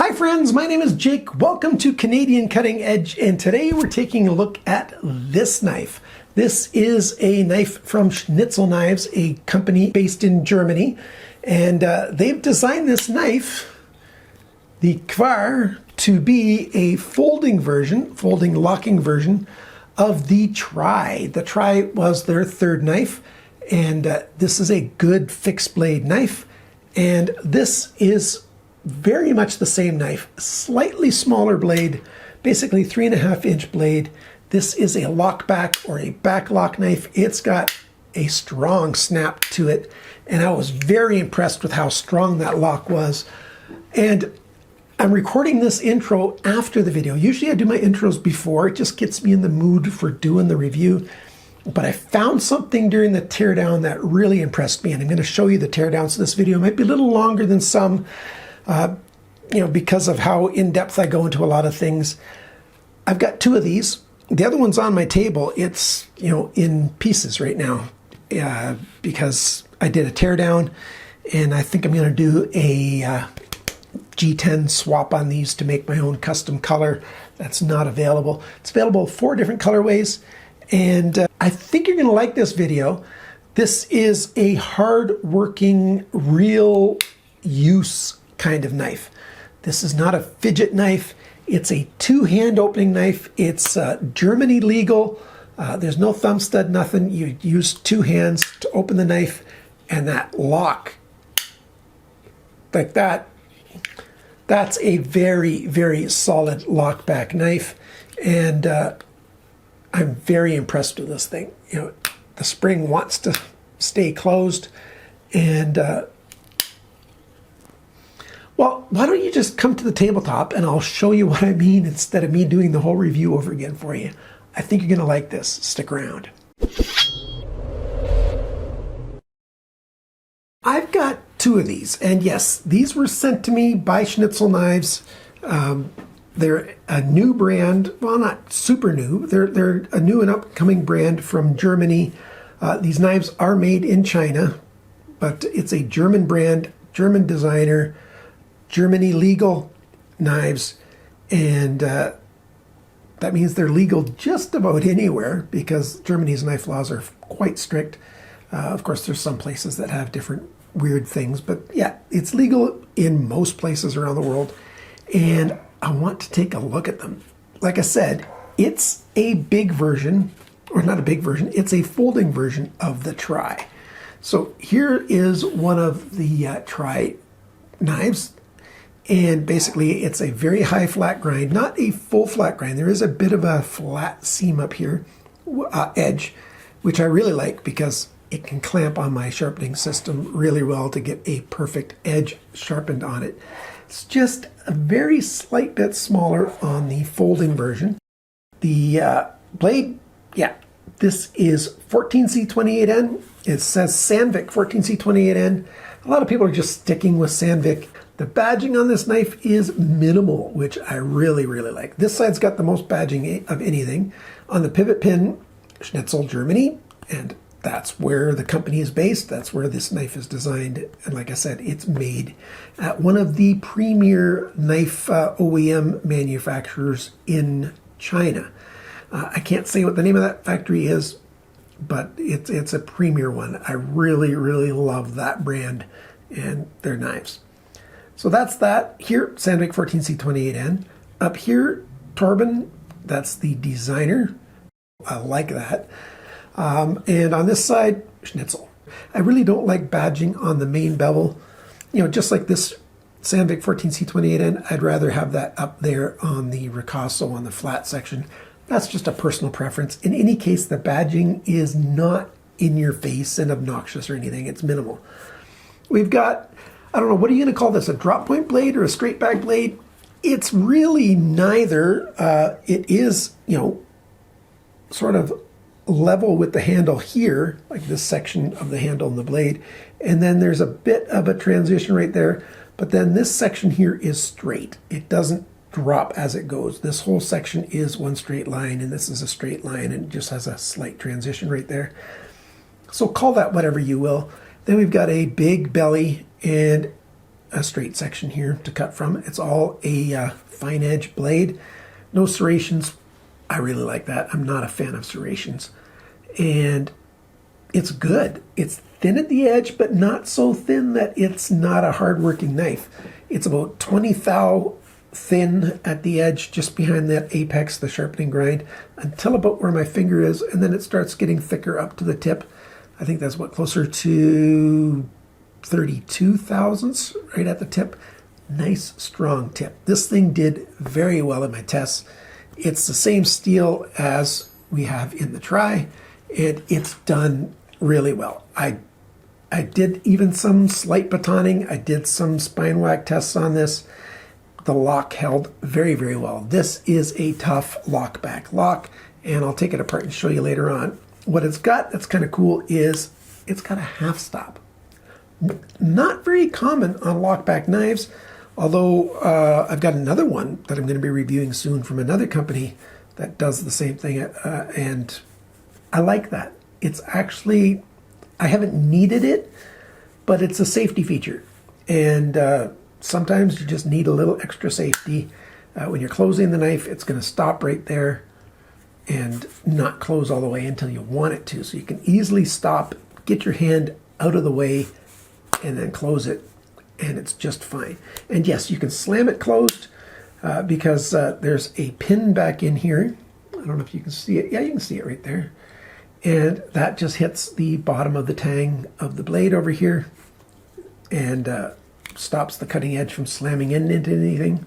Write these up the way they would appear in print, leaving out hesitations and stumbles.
Hi friends, my name is Jake. Welcome to Canadian Cutting Edge, and today we're taking a look at this knife. This is a knife from Schnitzel Knives, a company based in Germany, and they've designed this knife, the KVAR, to be a folding locking version of the Tri. The Tri was their third knife, and this is a good fixed blade knife, and this is very much the same knife, slightly smaller blade, basically 3.5-inch blade. This is a lock back or a back lock knife. It's got a strong snap to it, and I was very impressed with how strong that lock was. And I'm recording this intro after the video. Usually I do my intros before. It just gets me in the mood for doing the review. But I found something during the teardown that really impressed me, and I'm going to show you the teardown. So this video might be a little longer than some, because of how in-depth I go into a lot of things. I've got two of these. The other one's on my table. It's, in pieces right now because I did a teardown, and I think I'm going to do a G10 swap on these to make my own custom color. That's not available. It's available 4 different colorways, and I think you're going to like this video. This is a hard-working, real use kind of knife. This is not a fidget knife. It's a 2-hand opening knife. It's Germany legal. There's no thumb stud, nothing. You use 2 hands to open the knife, and that lock, like that, that's a very, very solid lock back knife. And I'm very impressed with this thing. The spring wants to stay closed, and well, why don't you just come to the tabletop and I'll show you what I mean instead of me doing the whole review over again for you. I think you're going to like this. Stick around. I've got 2 of these, and yes, these were sent to me by Schnitzel Knives. They're a new brand. Well, not super new. They're a new and upcoming brand from Germany. These knives are made in China, but it's a German brand, German designer, Germany legal knives, and that means they're legal just about anywhere because Germany's knife laws are quite strict. Of course, there's some places that have different weird things, but yeah, it's legal in most places around the world, and I want to take a look at them. Like I said, it's a big version, or not a big version, it's a folding version of the Tri. So here is one of the Tri knives. And basically, it's a very high flat grind, not a full flat grind. There is a bit of a flat seam up here, edge, which I really like because it can clamp on my sharpening system really well to get a perfect edge sharpened on it. It's just a very slight bit smaller on the folding version. The blade, yeah, this is 14C28N. It says Sandvik 14C28N. A lot of people are just sticking with Sandvik. The badging on this knife is minimal, which I really, really like. This side's got the most badging of anything. On the pivot pin, Schnitzel, Germany, and that's where the company is based. That's where this knife is designed. And like I said, it's made at one of the premier knife OEM manufacturers in China. I can't say what the name of that factory is, but it's a premier one. I really, really love that brand and their knives. So that's that. Here, Sandvik 14C28N. Up here, Torben, that's the designer. I like that. And on this side, Schnitzel. I really don't like badging on the main bevel. Just like this Sandvik 14C28N, I'd rather have that up there on the ricasso on the flat section. That's just a personal preference. In any case, the badging is not in your face and obnoxious or anything. It's minimal. We've got, I don't know, what are you going to call this? A drop point blade or a straight back blade? It's really neither. It is, sort of level with the handle here, like this section of the handle and the blade. And then there's a bit of a transition right there. But then this section here is straight. It doesn't drop as it goes. This whole section is one straight line, and this is a straight line, and it just has a slight transition right there. So call that whatever you will. Then we've got a big belly, and a straight section here to cut from. It's all a fine edge blade. No serrations. I really like that. I'm not a fan of serrations. And it's good. It's thin at the edge, but not so thin that it's not a hard-working knife. It's about 20 thou thin at the edge, just behind that apex, the sharpening grind, until about where my finger is, and then it starts getting thicker up to the tip. I think that's what, closer to 32 thousandths right at the tip. Nice strong tip. This thing did very well in my tests. It's the same steel as we have in the Tri, and it's done really well. I did even some slight batoning. I did some spine whack tests on this. The lock held very, very well. This is a tough lockback lock, and I'll take it apart and show you later on. What it's got that's kind of cool is it's got a half stop. Not very common on lockback knives, although I've got another one that I'm going to be reviewing soon from another company that does the same thing, and I like that. It's actually, I haven't needed it, but it's a safety feature, and sometimes you just need a little extra safety. When you're closing the knife, it's going to stop right there and not close all the way until you want it to. So you can easily stop, get your hand out of the way, and then close it, and it's just fine. And yes, you can slam it closed because there's a pin back in here. I don't know if you can see it. Yeah, you can see it right there. And that just hits the bottom of the tang of the blade over here and stops the cutting edge from slamming into anything.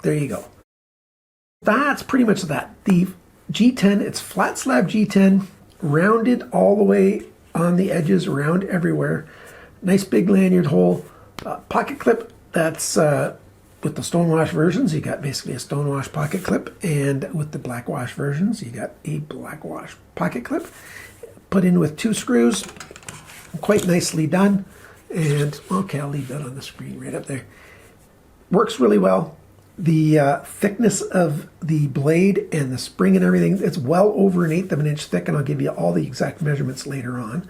There you go. That's pretty much that. The G10, it's flat slab G10, rounded all the way on the edges, around everywhere. Nice big lanyard hole. Pocket clip, that's with the stonewash versions, you got basically a stonewash pocket clip, and with the blackwash versions, you got a blackwash pocket clip. Put in with 2 screws, quite nicely done. And okay, I'll leave that on the screen right up there. Works really well. The thickness of the blade and the spring and everything, it's well over 1/8 of an inch thick, and I'll give you all the exact measurements later on.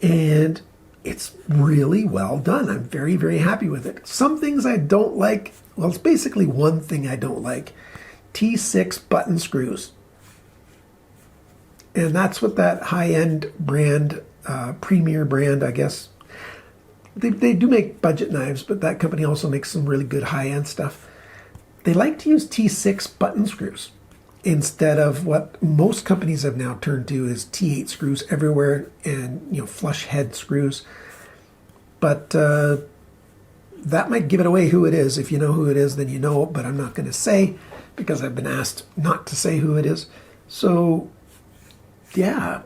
And it's really well done. I'm very, very happy with it. Some things I don't like, well, it's basically one thing I don't like. T6 button screws. And that's what that high-end brand, premier brand, I guess. They do make budget knives, but that company also makes some really good high-end stuff. They like to use T6 button screws instead of what most companies have now turned to is T8 screws everywhere, and flush head screws. But that might give it away who it is. If you know who it is, then you know, but I'm not going to say because I've been asked not to say who it is. So yeah,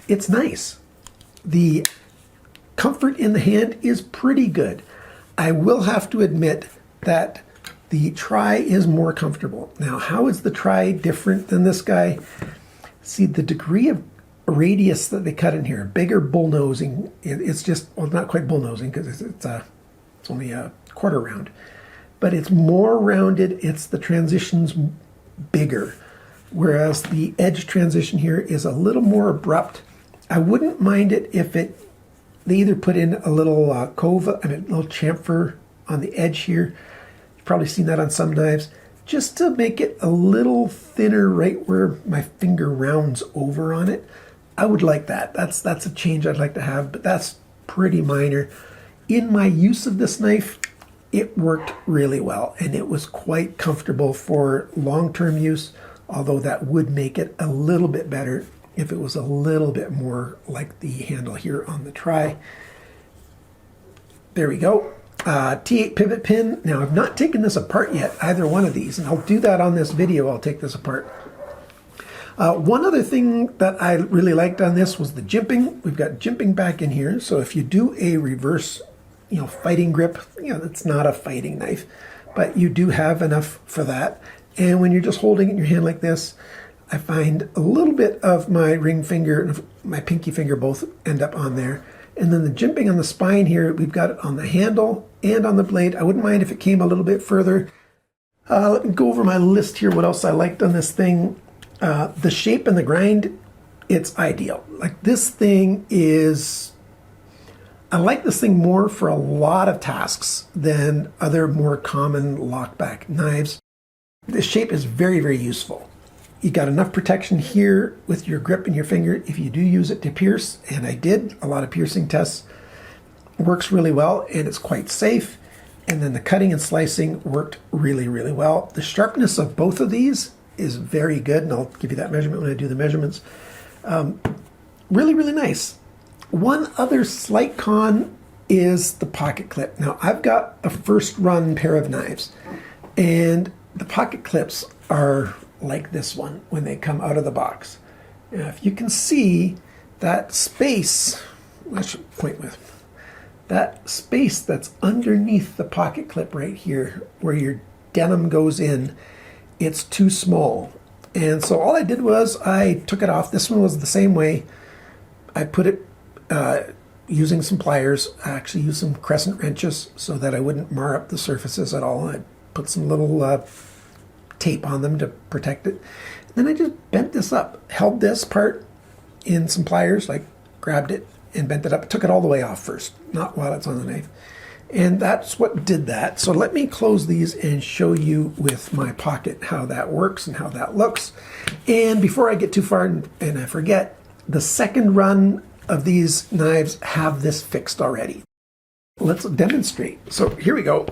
it's nice. The comfort in the hand is pretty good. I will have to admit that the Tri is more comfortable. Now, how is the Tri different than this guy? See, the degree of radius that they cut in here, bigger bullnosing. It's just, well, not quite bullnosing because it's only a quarter round, but it's more rounded. It's the transitions bigger, whereas the edge transition here is a little more abrupt. I wouldn't mind it if they either put in a little a little chamfer on the edge here. Probably seen that on some knives, just to make it a little thinner right where my finger rounds over on it. I would like that. That's a change I'd like to have, but that's pretty minor. In my use of this knife, it worked really well, and it was quite comfortable for long-term use, although that would make it a little bit better if it was a little bit more like the handle here on the Tri. There we go. T8 pivot pin. Now, I've not taken this apart yet, either one of these, and I'll do that on this video. I'll take this apart. One other thing that I really liked on this was the jimping. We've got jimping back in here, so if you do a reverse, fighting grip, it's not a fighting knife, but you do have enough for that. And when you're just holding it in your hand like this, I find a little bit of my ring finger and my pinky finger both end up on there. And then the jimping on the spine here, we've got it on the handle and on the blade. I wouldn't mind if it came a little bit further. Let me go over my list here, what else I liked on this thing. The shape and the grind, it's ideal. Like, this thing is, I like this thing more for a lot of tasks than other more common lockback knives. This shape is very, very useful. You got enough protection here with your grip and your finger if you do use it to pierce, and I did a lot of piercing tests. Works really well, and it's quite safe. And then the cutting and slicing worked really, really well. The sharpness of both of these is very good, and I'll give you that measurement when I do the measurements. Really, really nice. One other slight con is the pocket clip. Now, I've got a first run pair of knives, and the pocket clips are like this one when they come out of the box. Now, if you can see that space, I should point with, that space that's underneath the pocket clip right here, where your denim goes in, it's too small. And so all I did was I took it off. This one was the same way. I put it using some pliers. I actually used some crescent wrenches so that I wouldn't mar up the surfaces at all. I put some little tape on them to protect it. And then I just bent this up, held this part in some pliers, like grabbed it and bent it up. Took it all the way off first, not while it's on the knife. And that's what did that. So let me close these and show you with my pocket how that works and how that looks. And before I get too far and I forget, the second run of these knives have this fixed already. Let's demonstrate. So here we go.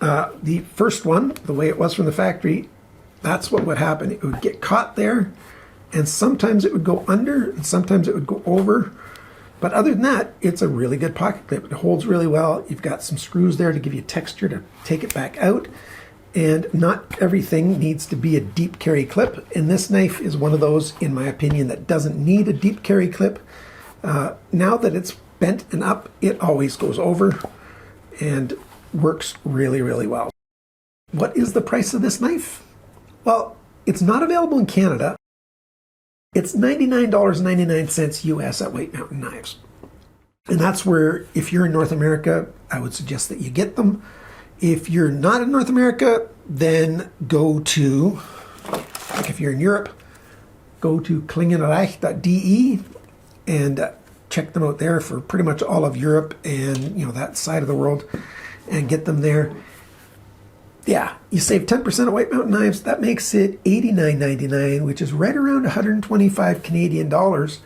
The first one, the way it was from the factory, that's what would happen. It would get caught there, and sometimes it would go under, and sometimes it would go over. But other than that, it's a really good pocket clip. It holds really well. You've got some screws there to give you texture to take it back out. And not everything needs to be a deep carry clip. And this knife is one of those, in my opinion, that doesn't need a deep carry clip. Now that it's bent and up, it always goes over and works really, really well. What is the price of this knife? Well, it's not available in Canada. It's $99.99 US at White Mountain Knives. And that's where, if you're in North America, I would suggest that you get them. If you're not in North America, then go to, like if you're in Europe, go to klingenreich.de and check them out there for pretty much all of Europe and that side of the world, and get them there. Yeah, you save 10% at White Mountain Knives. That makes it $89.99, which is right around 125 Canadian dollars,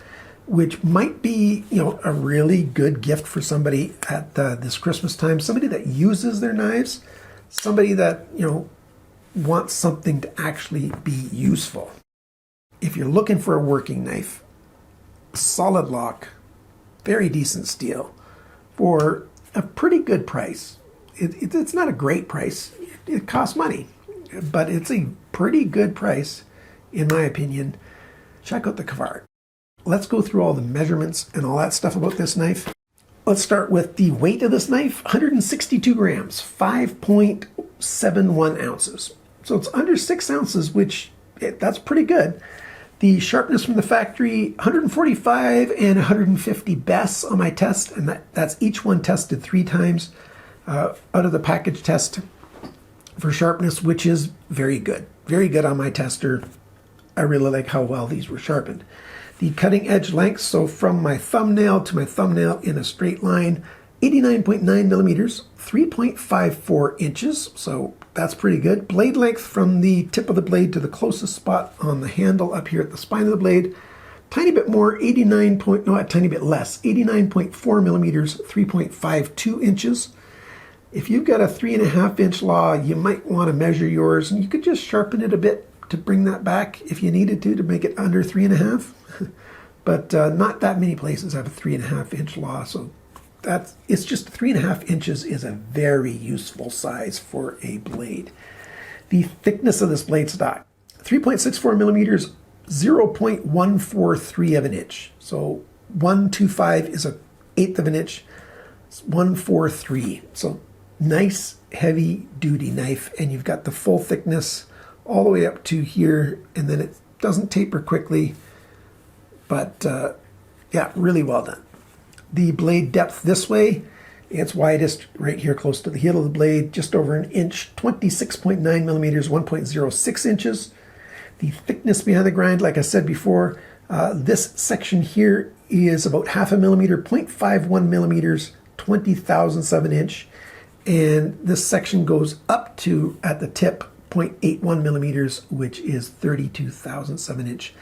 which might be, a really good gift for somebody at this Christmas time. Somebody that uses their knives, somebody that, wants something to actually be useful. If you're looking for a working knife, solid lock, very decent steel, for a pretty good price. It's not a great price. It costs money, but it's a pretty good price, in my opinion. Check out the KVAR. Let's go through all the measurements and all that stuff about this knife. Let's start with the weight of this knife, 162 grams, 5.71 ounces. So it's under 6 ounces, which that's pretty good. The sharpness from the factory, 145 and 150 bests on my test, and that's each one tested 3 times out of the package test for sharpness, which is very good. Very good on my tester. I really like how well these were sharpened. The cutting edge length, so from my thumbnail to my thumbnail in a straight line, 89.9 millimeters, 3.54 inches, so that's pretty good. Blade length from the tip of the blade to the closest spot on the handle up here at the spine of the blade, tiny bit more, a tiny bit less, 89.4 millimeters, 3.52 inches. If you've got a 3.5 inch law, you might want to measure yours, and you could just sharpen it a bit to bring that back if you needed to make it under 3.5. But not that many places have a 3.5 inch law, so it's just 3.5 inches is a very useful size for a blade. The thickness of this blade stock, 3.64 millimeters, 0.143 of an inch. So 125 is an eighth of an inch, 143. So nice heavy duty knife, and you've got the full thickness all the way up to here, and then it doesn't taper quickly, but yeah, really well done. The blade depth this way, it's widest right here close to the heel of the blade, just over an inch, 26.9 millimeters, 1.06 inches. The thickness behind the grind, like I said before, this section here is about 0.5 millimeter, 0.51 millimeters, 0.20 inch, and this section goes up to, at the tip, 0.81 millimeters, which is 32,000 inch.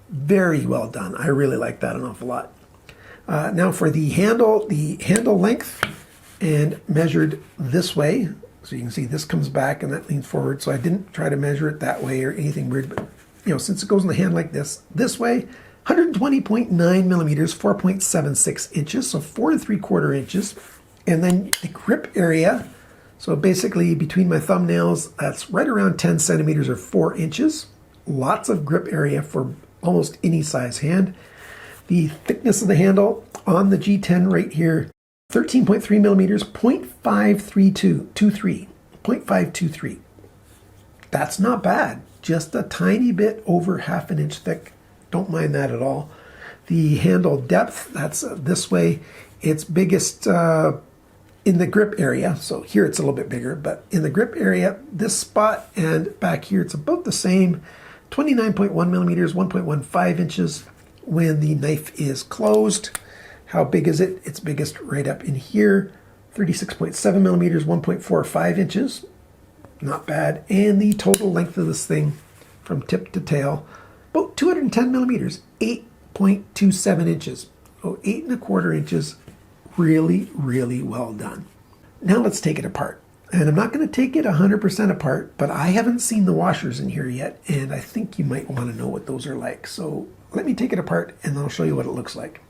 Very well done. I really like that an awful lot. Now for the handle length, and measured this way. So you can see this comes back and that leans forward. So I didn't try to measure it that way or anything weird, but you know, since it goes in the hand like this way, 120.9 millimeters, 4.76 inches, so 4 3/4 inches. And then the grip area, so basically between my thumbnails, that's right around 10 centimeters or 4 inches. Lots of grip area for almost any size hand. The thickness of the handle on the G10 right here, 13.3 millimeters, 0.523. That's not bad. Just a tiny bit over 1/2 inch thick. Don't mind that at all. The handle depth, that's this way. It's biggest in the grip area. So here it's a little bit bigger, but in the grip area, this spot and back here, it's about the same. 29.1 millimeters, 1.15 inches when the knife is closed. How big is it? It's biggest right up in here. 36.7 millimeters, 1.45 inches. Not bad. And the total length of this thing from tip to tail, about 210 millimeters, 8.27 inches. Oh, 8 1/4 inches. Really, really well done. Now let's take it apart. And I'm not going to take it 100% apart, but I haven't seen the washers in here yet, and I think you might want to know what those are like. So let me take it apart and then I'll show you what it looks like.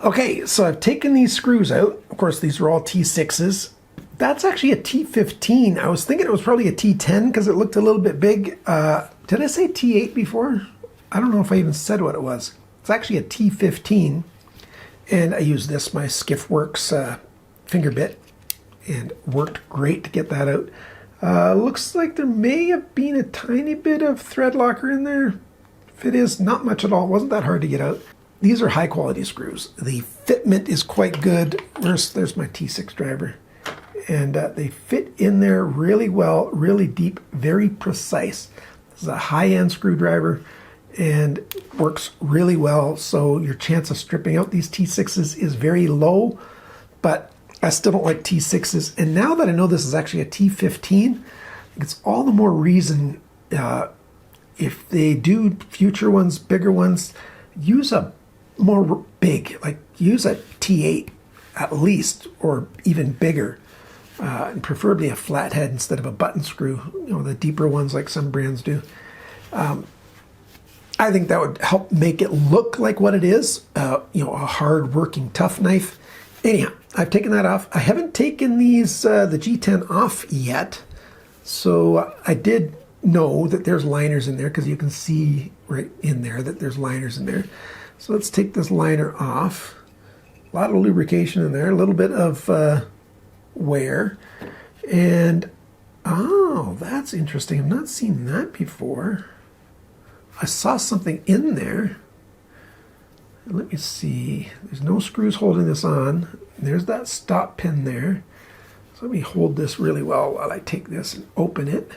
Okay, so I've taken these screws out. Of course, these are all T6s. That's actually a T15. I was thinking it was probably a T10 because it looked a little bit big. Did I say T8 before? I don't know if I even said what it was. It's actually a T15. And I used this, my Skiffworks finger bit, and worked great to get that out. Looks like there may have been a tiny bit of thread locker in there. If it is, not much at all. It wasn't that hard to get out. These are high quality screws. The fitment is quite good. There's my T6 driver. And they fit in there really well, really deep, very precise. This is a high-end screwdriver and works really well. So your chance of stripping out these T6s is very low, but I still don't like T6s. And now that I know this is actually a T15, it's all the more reason if they do future ones, bigger ones, use a more big, like use a T8 at least, or even bigger, and preferably a flathead instead of a button screw, you know, the deeper ones like some brands do. I think that would help make it look like what it is, you know, a hard working tough knife. Anyhow, I've taken that off. I haven't taken these, the G10 off yet. So I did know that there's liners in there because you can see right in there that there's liners in there. So let's take this liner off. A lot of lubrication in there, a little bit of wear. And, oh, that's interesting. I've not seen that before. I saw something in there. Let me see. There's no screws holding this on. There's that stop pin there. So let me hold this really well while I take this and open it.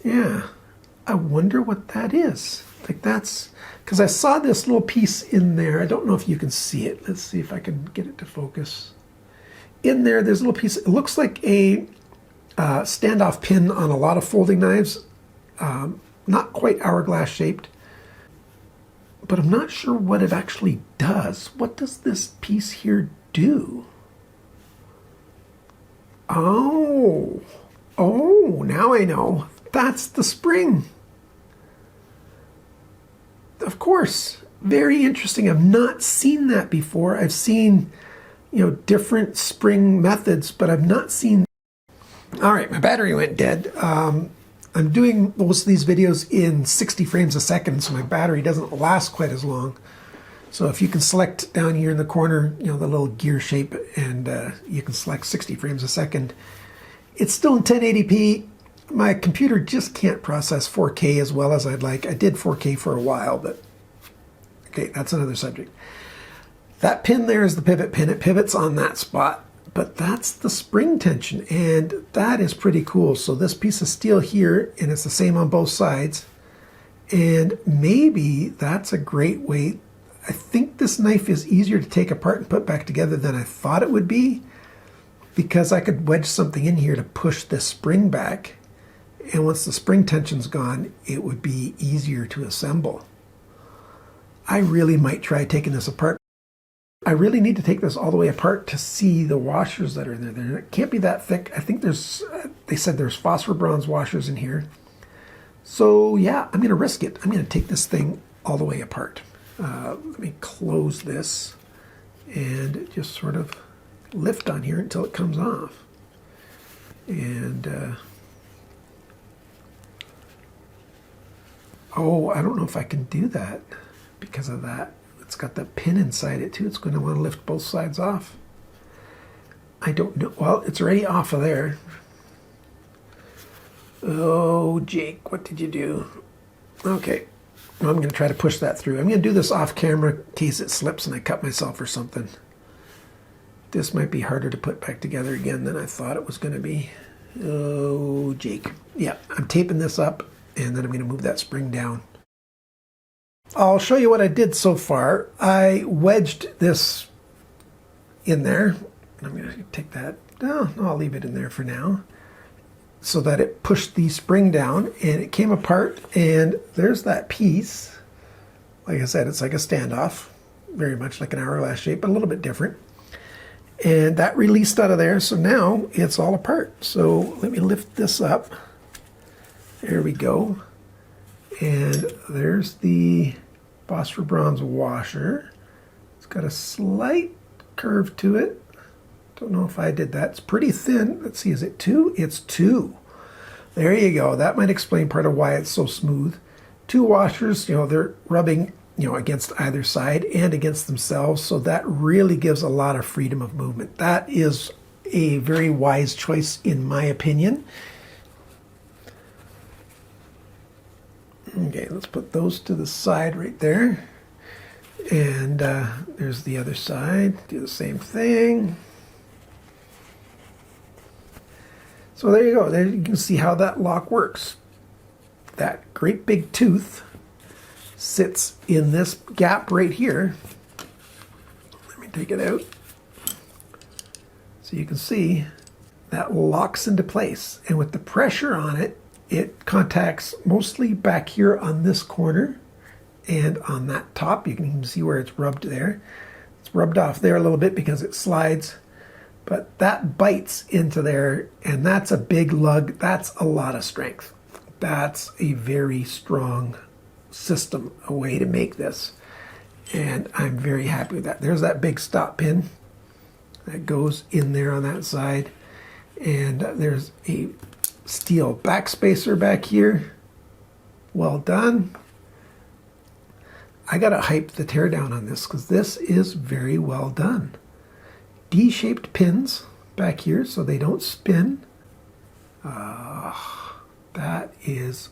Yeah. I wonder what that is. Like that's, because I saw this little piece in there. I don't know if you can see it. Let's see if I can get it to focus. In there, there's a little piece. It looks like a standoff pin on a lot of folding knives. Not quite hourglass shaped, but I'm not sure what it actually does. What does this piece here do? Oh, now I know. That's the spring. Of course, very interesting. I've not seen that before. I've seen, you know, different spring methods, but I've not seen. All right, my battery went dead. I'm doing most of these videos in 60 frames a second, so my battery doesn't last quite as long. So if you can select down here in the corner, you know, the little gear shape, and you can select 60 frames a second. It's still in 1080p. My computer just can't process 4K as well as I'd like. I did 4K for a while, but okay, that's another subject. That pin there is the pivot pin. It pivots on that spot. But that's the spring tension, and that is pretty cool. So this piece of steel here, and it's the same on both sides, and maybe that's a great way. I think this knife is easier to take apart and put back together than I thought it would be, because I could wedge something in here to push this spring back, and once the spring tension's gone, it would be easier to assemble. I really might try taking this apart. I really need to take this all the way apart to see the washers that are in there. It can't be that thick. I think there's, they said there's phosphor bronze washers in here. So yeah, I'm gonna risk it. I'm gonna take this thing all the way apart. Let me close this and just sort of lift on here until it comes off. And oh, I don't know if I can do that because of that. It's got that pin inside it too. It's going to want to lift both sides off. I don't know. Well, it's already off of there. Oh, Jake, what did you do? Okay. Well, I'm going to try to push that through. I'm going to do this off camera in case it slips and I cut myself or something. This might be harder to put back together again than I thought it was going to be. Oh, Jake. Yeah, I'm taping this up and then I'm going to move that spring down. I'll show you what I did so far. I wedged this in there. I'm going to take that. No, I'll leave it in there for now, so that it pushed the spring down and it came apart, and there's that piece. Like I said, it's like a standoff, very much like an hourglass shape, but a little bit different. And that released out of there, so now it's all apart. So let me lift this up. There we go. And there's the phosphor bronze washer. It's got a slight curve to it. Don't know if I did that. It's pretty thin. Let's see, is it 2? It's 2. There you go. That might explain part of why it's so smooth. 2 washers, you know, they're rubbing, you know, against either side and against themselves, so that really gives a lot of freedom of movement. That is a very wise choice in my opinion. Okay, let's put those to the side right there. And there's the other side. Do the same thing. So there you go. There you can see how that lock works. That great big tooth sits in this gap right here. Let me take it out. So you can see that locks into place. And with the pressure on it, it contacts mostly back here on this corner and on that top. You can even see where it's rubbed there. It's rubbed off there a little bit because it slides, but that bites into there, and that's a big lug. That's a lot of strength. That's a very strong system, a way to make this. And I'm very happy with that. There's that big stop pin that goes in there on that side. And there's a steel backspacer back here. Well done. I gotta hype the teardown on this because this is very well done. D-shaped pins back here so they don't spin. That is...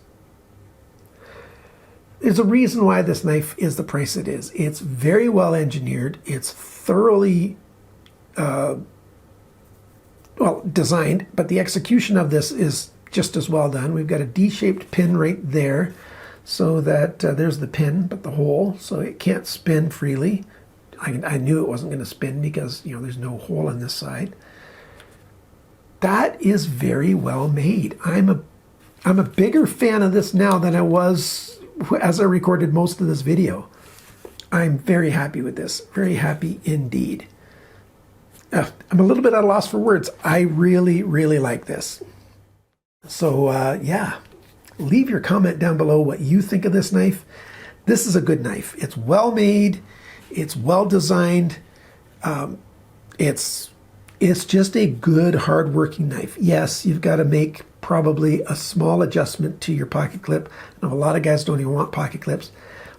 There's a reason why this knife is the price it is. It's very well engineered. It's thoroughly well designed, but the execution of this is just as well done. We've got a D-shaped pin right there so that there's the pin, but the hole, so it can't spin freely. I knew it wasn't going to spin because, you know, there's no hole on this side. That is very well made. I'm a bigger fan of this now than I was as I recorded most of this video. I'm very happy with this. Very happy indeed. I'm a little bit at a loss for words. I really, really like this. So yeah, leave your comment down below what you think of this knife. This is a good knife. It's well made. It's well designed. It's just a good, hard-working knife. Yes, you've got to make probably a small adjustment to your pocket clip. I know a lot of guys don't even want pocket clips.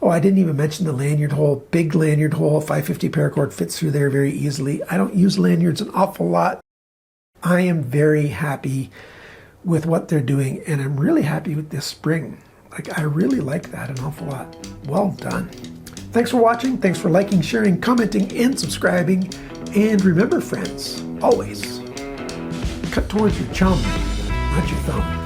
Oh, I didn't even mention the lanyard hole. Big lanyard hole, 550 paracord fits through there very easily. I don't use lanyards an awful lot. I am very happy with what they're doing, and I'm really happy with this spring. Like, I really like that an awful lot. Well done. Thanks for watching. Thanks for liking, sharing, commenting, and subscribing. And remember, friends, always cut towards your chum, not your thumb.